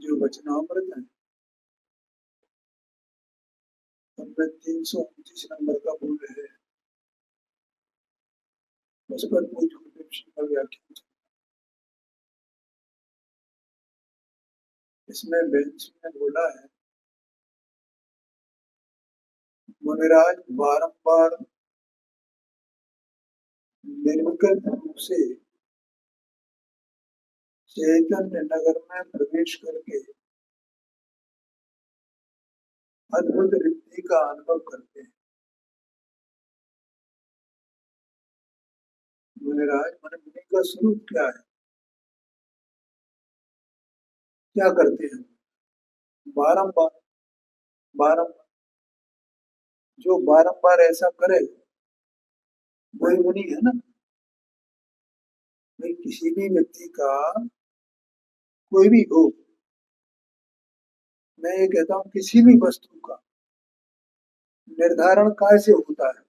जो वचनामृत है, उनमें 329 नंबर का बोल है, उस पर पूज्य गुरुदेव श्री का व्याख्यान। इसमें बेंच ने बोला है, मुनिराज बारंबार निर्विकल्प रूप से चैतन्य नगर में प्रवेश करके अद्भुत रिद्धि का अनुभव करते हैं। मुनिराज मन मुनि का स्वरूप क्या है, क्या करते हैं? बारंबार बारंबार, जो बारंबार ऐसा करे वही मुनि है ना। भाई किसी भी व्यक्ति का, कोई भी हो, मैं ये कहता हूँ किसी भी वस्तु का निर्धारण कैसे होता है?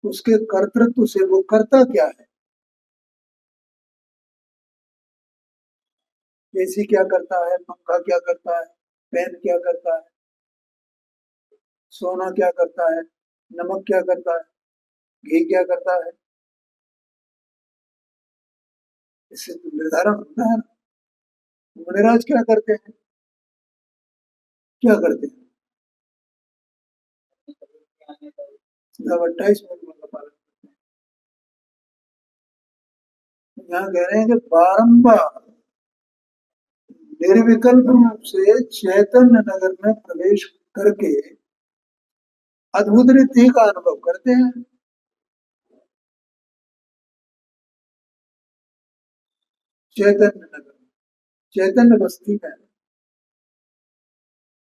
उसके कर्तृत्व से। वो करता क्या है? एसी क्या करता है, पंखा क्या करता है, पेन क्या करता है, सोना क्या करता है, नमक क्या करता है, घी क्या करता है? इससे तो निर्धारण होता है ना। मुनिराज क्या करते हैं, क्या करते हैं? सिर्फ 28 मिनट का पालन करते हैं। यहाँ कह रहे हैं कि बारंबार निर्विकल्प रूप से चैतन्य नगर में प्रवेश करके अद्भुत रीति का अनुभव करते हैं। चैतन्य नगर, चैतन्य बस्ती में,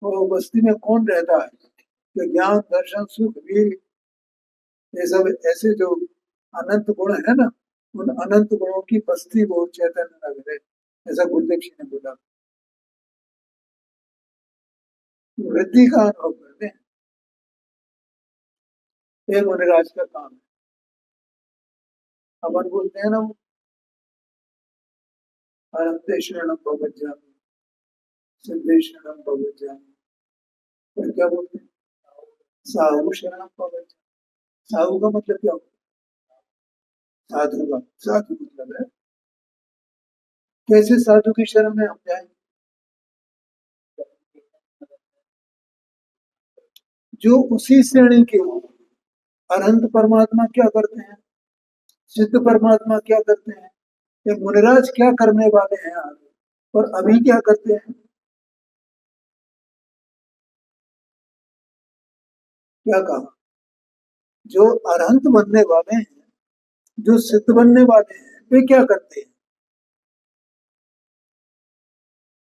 और बस्ती में कौन रहता है? कि ज्ञान दर्शन सुख वीर, ये सब ऐसे जो अनंत गुण है ना, उन अनंत गुणों की बस्ती वो चैतन्य नगर है, ऐसा गुरुदेव जी ने बोला। वृद्धि का अनुभव करते हैं, ये मुनिराज का काम है। अपन बोलते हैं ना, वो अनंते शरणम भवज्जामि, सिद्धे शरणम भवज्जामि, फिर क्या बोलते हैं? साहु शरणम भवज्जामि। साहु का मतलब क्या होता है? साधु का। साधु मतलब है, कैसे साधु की शरण में हम जाएं? जो उसी श्रेणी के हो। अनंत परमात्मा क्या करते हैं, सिद्ध परमात्मा क्या करते हैं, ये मुनिराज क्या करने वाले हैं आगे, और अभी क्या करते हैं? क्या कहा? जो अरहंत बनने वाले हैं, जो सिद्ध बनने वाले हैं, वे क्या करते हैं?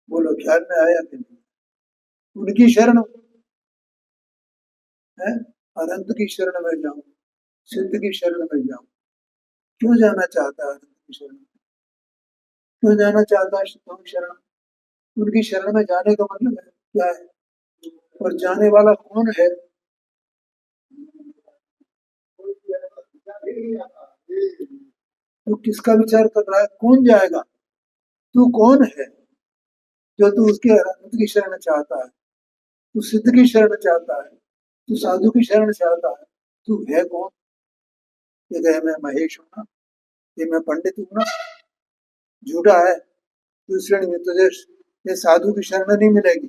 बोलो, ख्याल में आया कि नहीं? उनकी शरण है, अनंत की शरण में जाऊं, सिद्ध की शरण में जाऊं। क्यों जाना चाहता है अनंत की शरण में? क्यों जाना चाहता है सिद्धों की शरण में? उनकी शरण में जाने का मतलब है क्या है, और जाने वाला कौन है? तू किसका विचार कर रहा है, कौन जाएगा? तू कौन है जो तू उसके अनंत की शरण चाहता है? तू सिद्ध की शरण चाहता है, तू साधु की शरण चाहता है, तू है कौन? ये कहे मैं महेश हूं ना, ये मैं पंडित हूं ना, झूठा है। तू श्रेणी में तुझे ये साधु की शरण नहीं मिलेगी,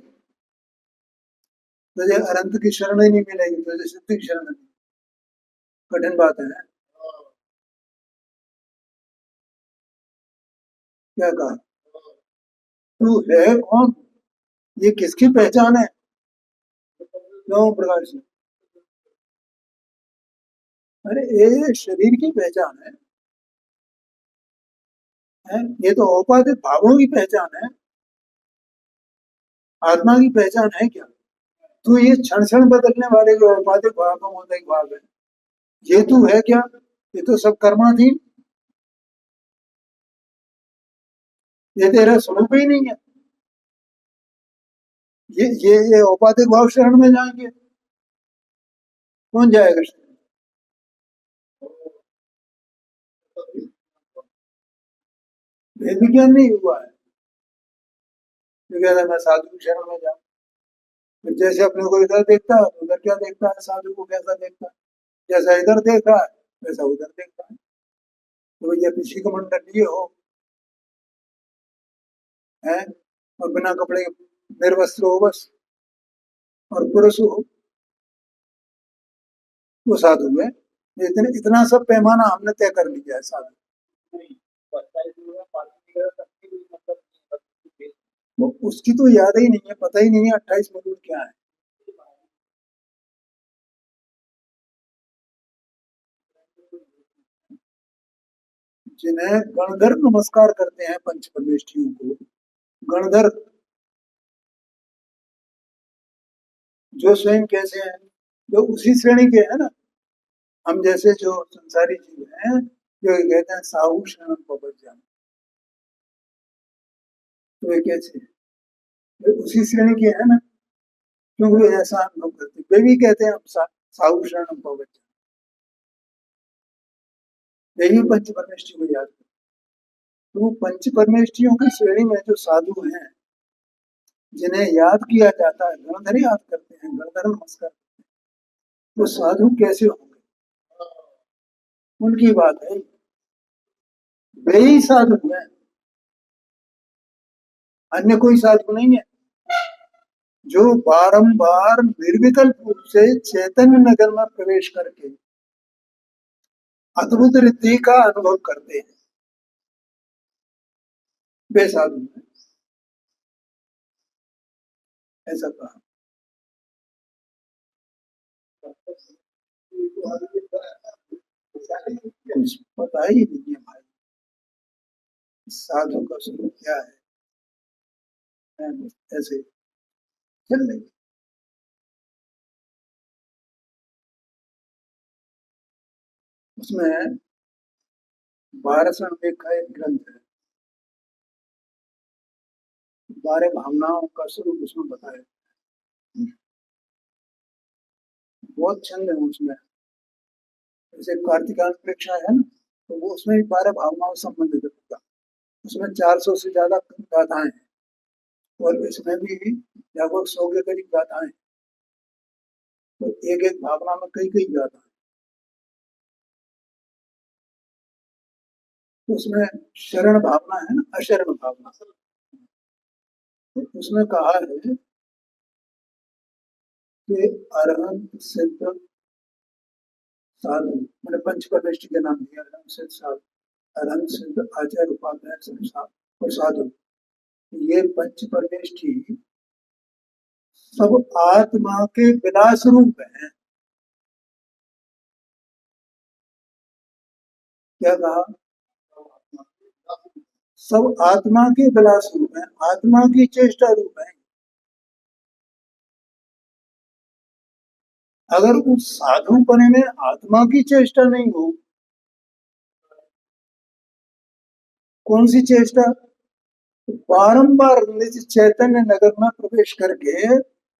तुझे अनंत की शरण ही नहीं मिलेगी, तुझे सिद्ध की शरण नहीं। कठिन बात है। क्या कहा? तू है कौन, ये किसकी पहचान है? क्यों प्रकाश जी? अरे ये शरीर की पहचान है? ये तो औपाधिक भावों की पहचान है, आत्मा की पहचान है क्या? तू ये क्षण क्षण बदलने वाले जो औपाधिक भाव औदिक भाव है, ये तू है क्या? ये तो सब कर्माधीन, ये तेरा स्वरूप ही नहीं है। ये औपाधिक भाव शरण में जाएंगे, कौन जाएगा शरण? भेद विज्ञान नहीं हुआ है। तो कहता है मैं साधु की शरण में जाऊं। फिर जैसे अपने को इधर देखता है तो उधर क्या देखता है, साधु को कैसा देखता है, जैसा इधर देखता है वैसा उधर देखता है। तो भैया किसी का मंडलीय हो है और बिना कपड़े के निर्वस्त्र हो बस, और पुरुष हो, वो साधु है। इतने इतना सब पैमाना हमने तय कर लिया है साधु। वो उसकी तो याद ही नहीं है, पता ही नहीं है 28 मॉड्यूल क्या है। जिन्हें गणधर नमस्कार करते हैं पंच परमेष्ठियों को, गणधर जो स्वयं कैसे हैं, जो उसी श्रेणी के हैं ना, हम जैसे जो संसारी जीव हैं, जो कहते हैं साहू शरणम पवज्जन, तो वे कैसे हैं? वे उसी श्रेणी के हैं ना, क्योंकि वे ऐसा अनुभव करते हैं। वे भी कहते हैं हम साहू शरणम पवज्जन, यही पंच परमेष्ठी को याद करते हैं। तो पंच परमेष्ठियों की श्रेणी में जो साधु हैं, जिन्हें याद किया जाता है, गणधर याद करते हैं, गणधर नमस्कार, वो साधु कैसे होंगे, उनकी बात है। वे ही साधु हैं, अन्य कोई साधु नहीं है। जो बारंबार निर्विकल्प रूप से चैतन्य नगर में प्रवेश करके अद्भुत रिद्धि का अनुभव करते हैं, वे साधु हैं, ऐसा कहा। कुछ पता ही नहीं है भाई साधु का स्वरूप क्या है, ऐसे चल रही। उसमें 12 संवेद का एक ग्रंथ है, 12 भावनाओं का स्वरूप उसमें बताया। बहुत छंद है उसमें, जैसे कार्तिकान परीक्षा है ना, तो वो उसमें भी 12 भावनाओं से संबंधित होगा। उसमें 400 से ज्यादा गाथाएं हैं, और इसमें भी लगभग 100 के करीब गाथाएं हैं। तो एक एक भावना में कई कई गाथा है। तो उसमें शरण भावना है ना, अशरण भावना, तो उसमें कहा है कि अरहंत सिद्ध साधु, मैंने पंच परमेष्ठी के नाम दिया, अरहंत सिद्ध साधु, अरहंत सिद्ध आचार्य उपाध्याय संसार और साधु, ये पंच परमेष्ठी सब आत्मा के विलास रूप हैं। क्या कहा? सब आत्मा के विलास रूप हैं, आत्मा की चेष्टा रूप है। अगर उस साधुपने में आत्मा की चेष्टा नहीं हो, कौन सी चेष्टा? बारंबार निज चैतन्य नगर में प्रवेश करके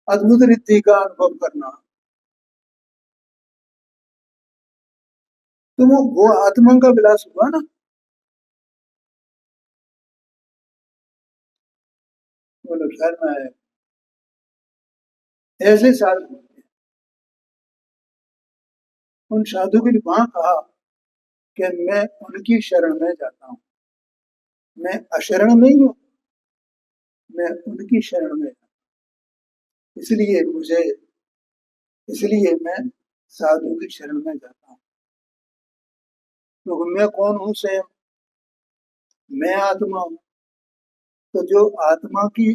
अद्भुत रिद्धि का अनुभव करना, तो वो आत्मा का विलास हुआ ना। बोलो ख्याल में आया? ऐसे साधु होते हैं। उन साधु के लिए वहां कहा कि मैं उनकी शरण में जाता हूँ, मैं अशरण नहीं हूँ, मैं उनकी शरण में, इसलिए मुझे, इसलिए मैं साधु की शरण में जाता हूँ। तो मैं कौन हूँ? स्वयं मैं आत्मा हूँ। तो जो आत्मा की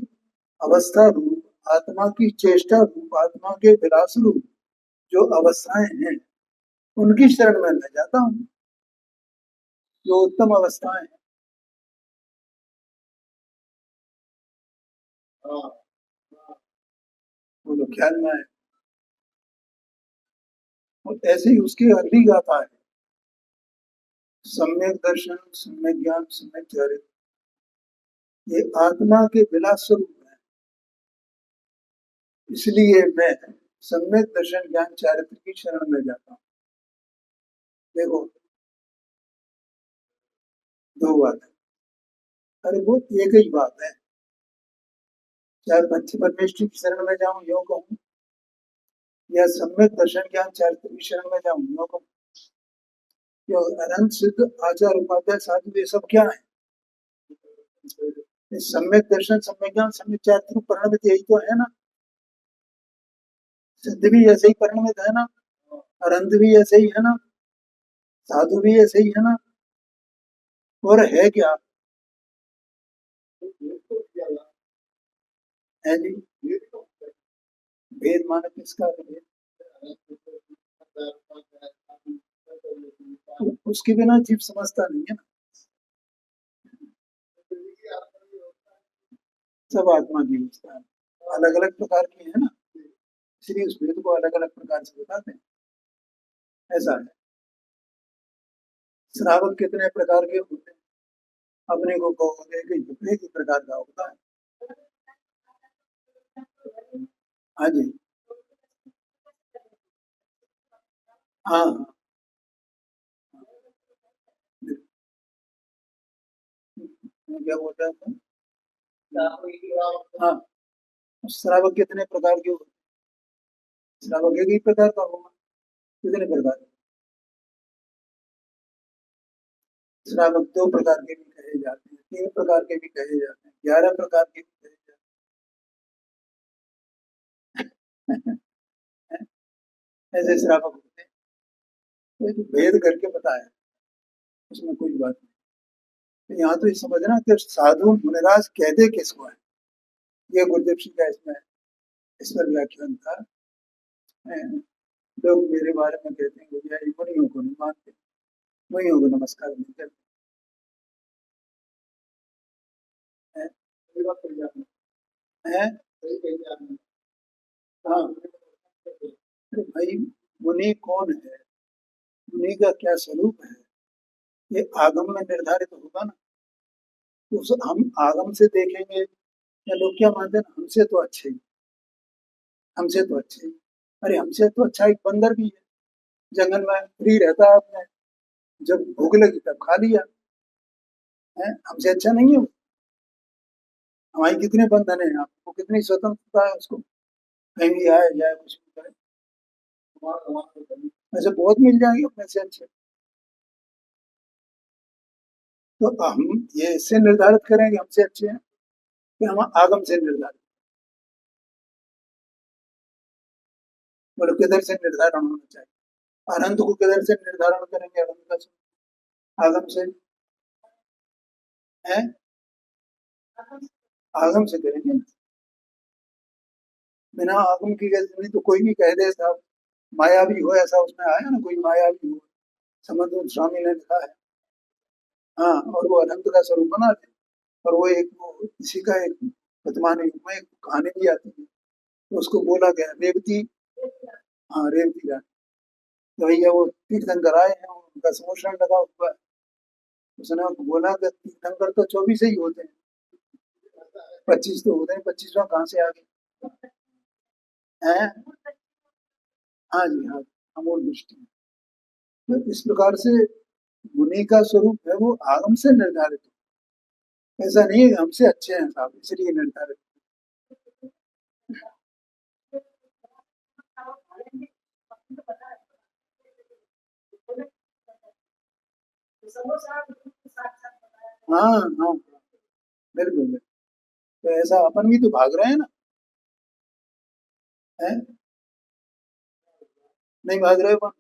अवस्था रूप, आत्मा की चेष्टा रूप, आत्मा के विलास रूप जो अवस्थाएं हैं, उनकी शरण में मैं जाता हूँ, जो उत्तम अवस्थाएं हैं। हाँ, बोलो ख्याल में आए? और ऐसे ही उसकी अगली गाथा है, सम्यक दर्शन, सम्यक ज्ञान, सम्यक चरित्र, ये आत्मा के विलास स्वरूप है। इसलिए मैं सम्यक दर्शन ज्ञान चारित्र की शरण में जाता हूँ। देखो, दो बात है, अरे वो एक ही बात है। चाहे पंच परमेष्टि की शरण में जाऊं यो कहूं, या सम्यक दर्शन ज्ञान चारित्र की शरण में जाऊं यो कहूं। यो अनंत सिद्ध आचार उपाध्याय साधु ये सब क्या है? ये सम्यक दर्शन, सम्यक ज्ञान, सम्यक चारित्र परिणमित, यही तो है ना। सिद्ध भी ऐसे ही परिणमित है ना, अनंत भी ऐसे ही है ना, साधु भी ऐसे ही है ना। और है क्या? है जी, भेद माने किसका भेद? उसके बिना जीव समझता नहीं है ना। सब आत्मा की अवस्था है, अलग अलग प्रकार की है ना, इसलिए उस भेद को अलग अलग प्रकार से बताते हैं। ऐसा है। श्रावक कितने प्रकार के होते हैं? अपने को कहोगे कि एक ही प्रकार का होता है। हाँ जी, हाँ हाँ, क्या बोलता है? हाँ, श्रावक कितने प्रकार के होते हैं? श्रावक एक ही प्रकार का होगा, कितने प्रकार? श्रावक दो प्रकार के भी कहे जाते हैं, तीन प्रकार के भी कहे जाते हैं, 11 प्रकार के भी कहे जाते हैं। ऐसे श्रावक होते हैं। तो ये तो भेद करके बताया, उसमें कोई बात नहीं। तो यहाँ तो ये समझना कि साधु मुनिराज कहते किसको है, ये गुरुदेव जी का इसमें इस पर व्याख्यान था। लोग मेरे बारे में कहते हैं भैया ये मुनियों को नहीं मानते, मुनियों को नमस्कार नहीं करते हैं। हैं? हाँ, अरे भाई, मुनि कौन है, मुनि का क्या स्वरूप है, ये आगम में निर्धारित होगा ना। तो हम आगम से देखेंगे, या लोग क्या मानते हैं, हमसे तो अच्छे ही, हमसे तो अच्छे ही। अरे हमसे तो अच्छा एक बंदर भी है, जंगल में फ्री रहता है अपने, जब भूख लगी तब खा लिया है, हमसे अच्छा नहीं है वो? हमारी कितने बंधन है, आपको कितनी स्वतंत्रता है उसको, कहीं भी आए जाए कुछ भी करे, ऐसे बहुत मिल जाएंगे अपने से अच्छे। तो हम ये इससे निर्धारित करें कि हमसे अच्छे हैं, कि हम आगम से निर्धारित, बोलो किधर से निर्धारण होना चाहिए? अनंत को किधर से निर्धारण करेंगे? अनंत का आगम से है, आगम से करेंगे ना। बिना आगम की गति नहीं तो कोई भी कह दे साहब माया भी हो, ऐसा उसमें आया ना, कोई माया भी हो, समझो स्वामी ने लिखा है। हाँ, और वो अनंत का स्वरूप बना दे। और वो एक वो इसी का एक वर्तमान युग में एक कहानी भी आती है, तो उसको बोला गया रेवती, हाँ रेवती रानी, तो भैया वो तीर्थंकर आए हैं, उनका समोषण लगा हुआ है, उसने बोला कि तीर्थंकर तो 24 ही होते हैं, 25 तो होते हैं, 25वां कहाँ से आ गए हैं? हाँ जी हाँ, अमूल दृष्टि। तो इस प्रकार से मुनि का स्वरूप है वो आगम से निर्धारित है। ऐसा नहीं है कि हमसे अच्छे हैं साहब इसलिए निर्धारित। हाँ हाँ, बिल्कुल बिल्कुल। तो ऐसा अपन भी तो भाग रहे हैं ना, है? नहीं भाग रहे अपन।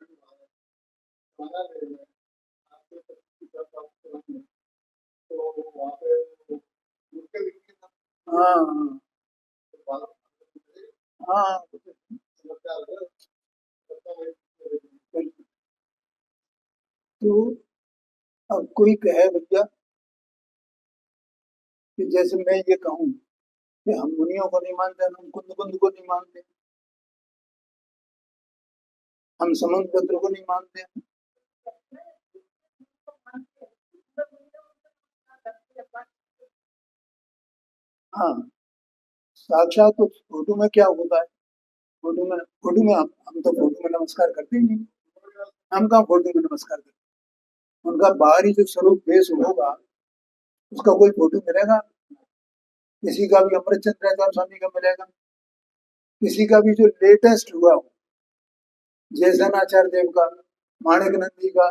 हाँ हाँ हाँ, बिल्कुल। तो अब कोई कहे भैया कि जैसे मैं ये कहूँ कि हम मुनियों को नहीं मानते, हम कुंद कुंद को नहीं मानते, हम समुद्र पत्र को नहीं मानते। हाँ, साक्षात तो फोटो में क्या होता है, फोटो में हम तो फोटो में नमस्कार करते ही नहीं, हम कहाँ फोटो में नमस्कार करते? उनका बाहरी जो स्वरूप पेश होगा उसका कोई फोटो मिलेगा? किसी का भी अमृत चंद्र स्वामी का मिलेगा, किसी का भी जो लेटेस्ट हुआ हो, जयसेनाचार्य देव का, माणिक नंदी का,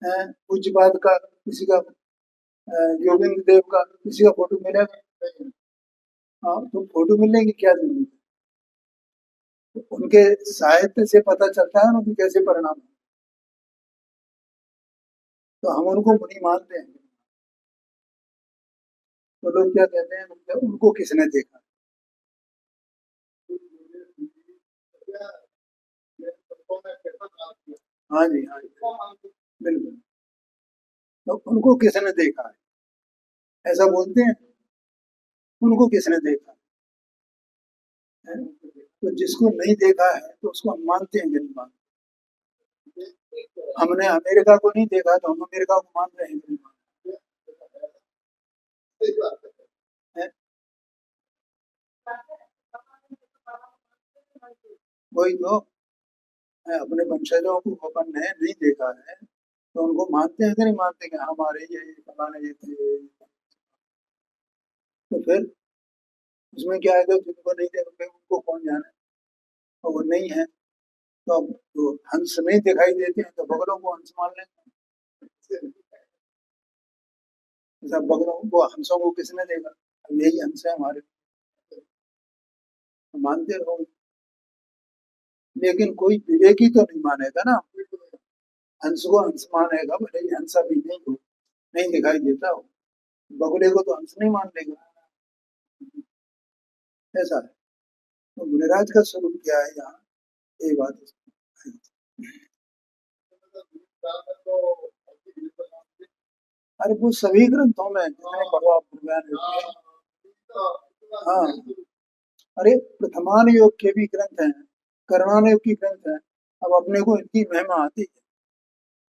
पूज्यपाद का, किसी का योगेंद्र देव का, किसी का फोटो मिलेगा। हाँ, तो फोटो मिलने की क्या जरूरत है? उनके साहित्य से पता चलता है ना कि कैसे परिणाम है। तो हम उनको मुनि मानते हैं। तो लोग क्या कहते हैं, मतलब उनको किसने देखा? हाँ जी, हाँ जी, बिल्कुल। तो उनको किसने देखा है, ऐसा बोलते हैं। उनको किसने देखा है? तो जिसको नहीं देखा है तो उसको हम मानते हैं कि नहीं मानते। हमने अमेरिका को नहीं देखा तो हम अमेरिका को मान रहे हैं कि नहीं मान रहे हैं? वही तो, अपने वंशजों को अपन ने नहीं देखा है तो उनको मानते हैं कि नहीं मानते कि हमारे ये फलाने ये थे। तो फिर उसमें क्या है, कि जिनको नहीं देखोगे उनको कौन जाने, और वो नहीं है। तो अब तो हंस नहीं दिखाई देते हैं तो बगलों को हंस मान लेते हैं। जैसा बगलों को, हंसों को किसने देखा? अब यही हंस है हमारे, तो मानते रहो। लेकिन कोई विवेकी तो नहीं मानेगा ना, हंस को हंस मानेगा, भले ही हंस अभी नहीं हो, नहीं दिखाई देता हो, बगुले को तो हंस नहीं मान लेगा। ऐसा है। तो मुनिराज का स्वरूप क्या है यहाँ, ये बात है। अरे वो सभी ग्रंथों में जितने पढ़ो आप विज्ञान योग के, हाँ, अरे प्रथमान योग के भी ग्रंथ हैं, कर्णान योग की ग्रंथ है। अब अपने को इनकी महिमा आती है,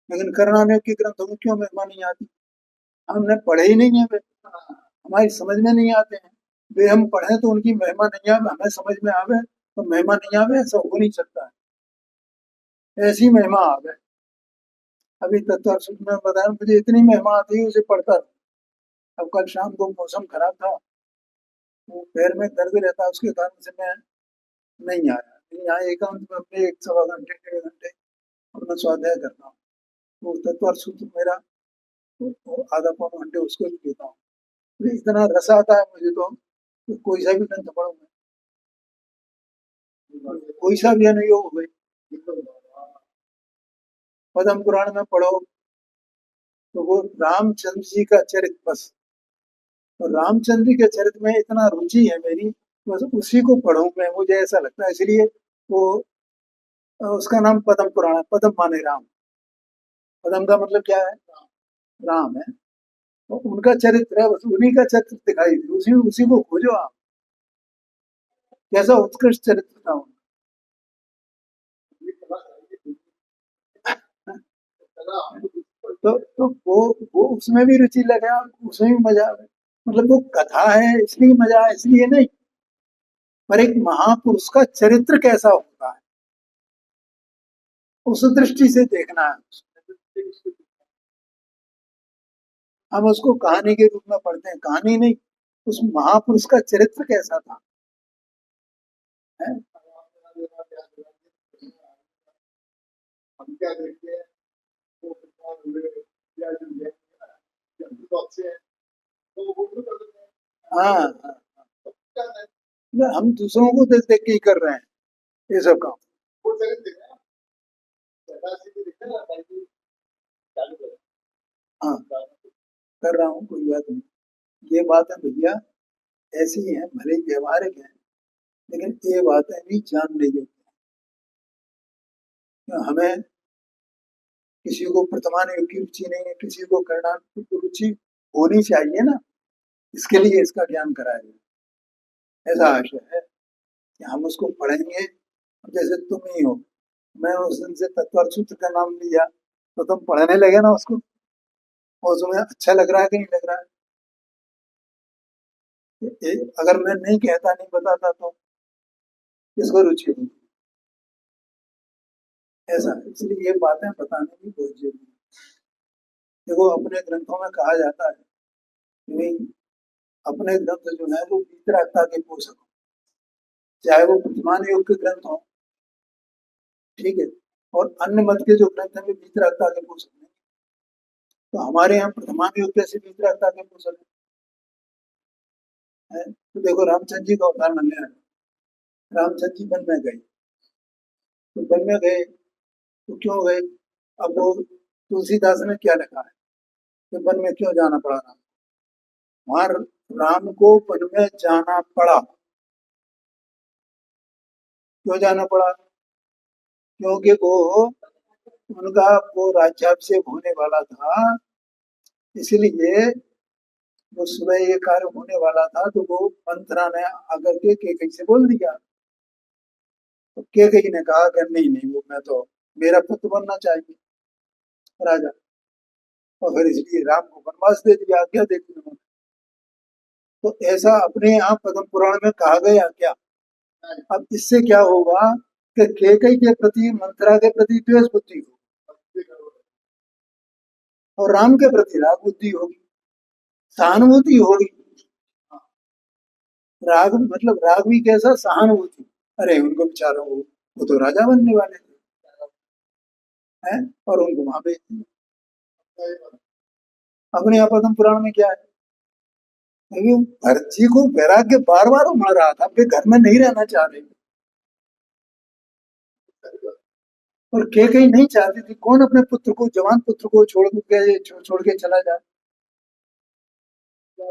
लेकिन कर्णान योग के ग्रंथों में क्यों महिमा नहीं आती? हमने पढ़े ही नहीं है वे, हमारी समझ में नहीं आते हैं। वे हम पढ़े तो उनकी महिमा नहीं आवे, हमें समझ में आवे तो महिमा नहीं आवे, ऐसा हो नहीं सकता है। ऐसी महिमा आवे। अभी तत्व सूत्र में बताया, मुझे इतनी महिमा आती है उसे पढ़ता था। अब कल शाम को मौसम खराब था, वो पैर में दर्द रहता, उसके कारण से मैं नहीं आया। नहीं आया, एकांत में अपने 1 सवा घंटे 1.5 घंटे अपना स्वाध्याय करता हूँ। वो तत्व सूत्र मेरा वो आधा पौन घंटे उसको भी देता हूँ। तो इतना रस आता है मुझे तो, कि कोई सा भी ग्रंथ पढ़ो, कोई सा भी अनुयोग हो गई, पद्म पुराण में पढ़ो तो वो रामचंद्र जी का चरित्र बस, और रामचंद्र जी के चरित्र में इतना रुचि है मेरी, बस उसी को पढ़ूं मैं, मुझे ऐसा लगता है। इसलिए वो उसका नाम पद्म पुराण है। पद्म माने राम, पद्म का मतलब क्या है? राम है। तो उनका चरित्र है, बस उन्हीं का चरित्र दिखाई दे, उसी उसी को खोजो आप, कैसा उत्कृष्ट चरित्र था उनका। तो वो उसमें भी रुचि लगा, उसमें भी मजा आवे। मतलब वो कथा है इसलिए मजा है, इसलिए नहीं, पर एक महापुरुष का चरित्र कैसा होता है उस दृष्टि से देखना है। हम उसको कहानी के रूप में पढ़ते हैं, कहानी नहीं, उस महापुरुष का चरित्र कैसा था है? हाँ, हाँ, हम दूसरों को देख देख के ही कर रहे हैं ये सब काम। हाँ, कर रहा हूँ, कोई बात नहीं। ये बात है भैया, ऐसी है, भले ही व्यवहारिक है, लेकिन ये बातें भी जानने योग्य हैं। हमें किसी को वर्तमान युग की रुचि नहीं है, किसी को करना की रुचि होनी चाहिए ना, इसके लिए इसका ज्ञान कराया गया। ऐसा आशय है कि हम उसको पढ़ेंगे। जैसे तुम ही हो, मैं उस दिन से तत्व सूत्र का नाम लिया तो तुम पढ़ने लगे ना उसको, और तुम्हें अच्छा लग रहा है कि नहीं लग रहा है? अगर मैं नहीं कहता, नहीं बताता तो किसको रुचि होगी? ऐसा है, इसलिए ये बातें बताने की बहुत जरूरी है। देखो अपने ग्रंथों में कहा जाता है कि अपने ग्रंथ जो है वो वीतरागता के पोषक हो, चाहे वो वर्तमान युग के ग्रंथ हो, ठीक है, और अन्य मत के जो ग्रंथ है वे वीतरागता के पोषक नहीं। तो हमारे यहाँ प्रथमान युग कैसे वीतरागता के पोषक है? तो देखो रामचंद्र जी का उदाहरण ले, रामचंद्र जी वन में गए, तो वन में गए तो क्यों गए? अब वो तुलसीदास ने क्या लिखा है कि वन में क्यों जाना पड़ा राम? वहां राम को वन में जाना पड़ा, क्यों जाना पड़ा? क्योंकि वो उनका वो राज्याभिषेक होने वाला था, इसलिए वो सुबह ये कार्य होने वाला था, तो वो मंत्रा ने आकर के केकई से बोल दिया। तो केकई ने कहा कि नहीं नहीं, वो मैं तो, मेरा पुत्र बनना चाहिए राजा, और फिर इसलिए राम को वनवास दे दिया, आज्ञा दे दी उन्होंने। तो ऐसा अपने यहाँ पद्म पुराण में कहा गया क्या? अब इससे क्या होगा कि केकई के प्रति, मंत्रा के प्रति द्वेष बुद्धि होगी, और राम के प्रति राग बुद्धि होगी, सहानुभूति होगी। राग मतलब राग भी कैसा, सहानुभूति, अरे उनको बेचारों को, वो तो राजा बनने वाले थे हैं, और उनको वहां भेज दिया। अपने यहाँ पद्म पुराण में क्या है? क्योंकि भरत जी को वैराग्य बार बार उमड़ रहा था, वे घर में नहीं रहना चाह रहे, और कहीं नहीं चाहती थी कौन अपने पुत्र को, जवान पुत्र को छोड़ के चला जाए। तो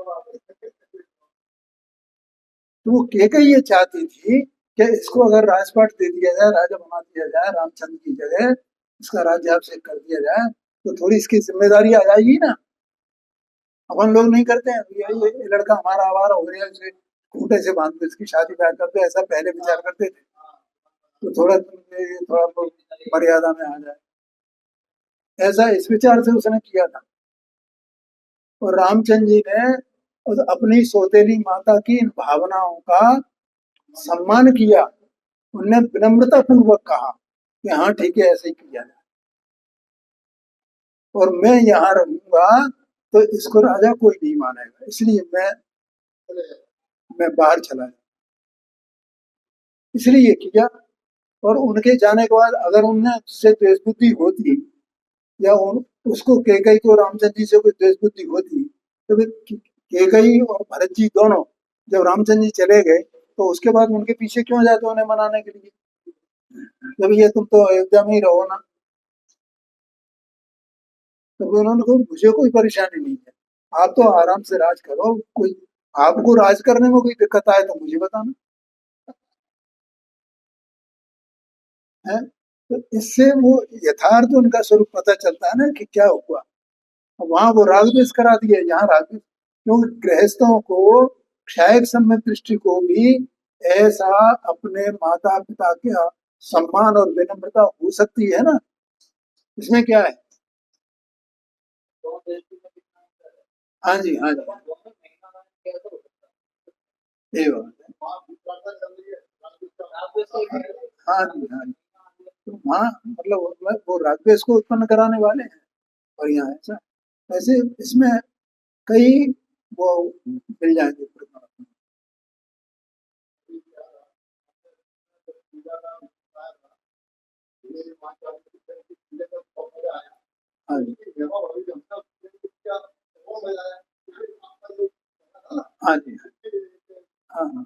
वो कहीं ये चाहती थी कि इसको अगर राजपाट दे दिया जाए, राजा बना दिया जाए रामचंद्र की जगह, इसका राज्याभिषेक कर दिया जाए, तो थोड़ी इसकी जिम्मेदारी आ जाएगी ना। अपन लोग नहीं करते हैं, ये लड़का हमारा आवारा हो गया, इसे खूंटे से बांध के इसकी शादी ब्याह करते, ऐसा पहले विचार करते थे। तो थोड़ा थोड़ा मर्यादा में आ जाए, ऐसा इस विचार से उसने किया था। और रामचंद्र जी ने अपनी सौतेली माता की इन भावनाओं का सम्मान किया, उनने विनम्रता पूर्वक कहा कि हाँ ठीक है, ऐसे ही किया जाए, और मैं यहाँ रहूंगा तो इसको राजा कोई नहीं मानेगा, इसलिए मैं बाहर चला गया, इसलिए किया। और उनके जाने के बाद अगर उनने उससे द्वेष बुद्धि होती, या उसको कैकेयी को रामचंद्र जी से कोई द्वेष बुद्धि होती, तो फिर कैकेयी और भरत जी दोनों जब रामचंद्र जी चले गए, तो उसके बाद उनके पीछे क्यों जाते उन्हें मनाने के लिए? जब ये तुम तो अयोध्या में ही रहो ना, तो फिर उन्होंने कहा मुझे कोई परेशानी नहीं है, आप तो आराम से राज करो, कोई आपको राज करने में कोई दिक्कत आए तो मुझे बताना है। तो इससे वो यथार्थ उनका स्वरूप पता चलता है ना कि क्या हुआ। वहां वो राग द्वेष करा दिए, यहाँ राग, क्योंकि गृहस्थों को क्षायक सम्यक दृष्टि को भी ऐसा अपने माता पिता का सम्मान और विनम्रता हो सकती है ना, इसमें क्या है? हाँ जी, हाँ जी, ये बात है। हाँ जी, हाँ जी, तो वहाँ मतलब वो राग द्वेष को उत्पन्न कराने वाले हैं, और यहाँ ऐसा, ऐसे इसमें कई वो मिल जाएंगे प्रमाण। हाँ जी, हाँ जी, हाँ हाँ, हाँ।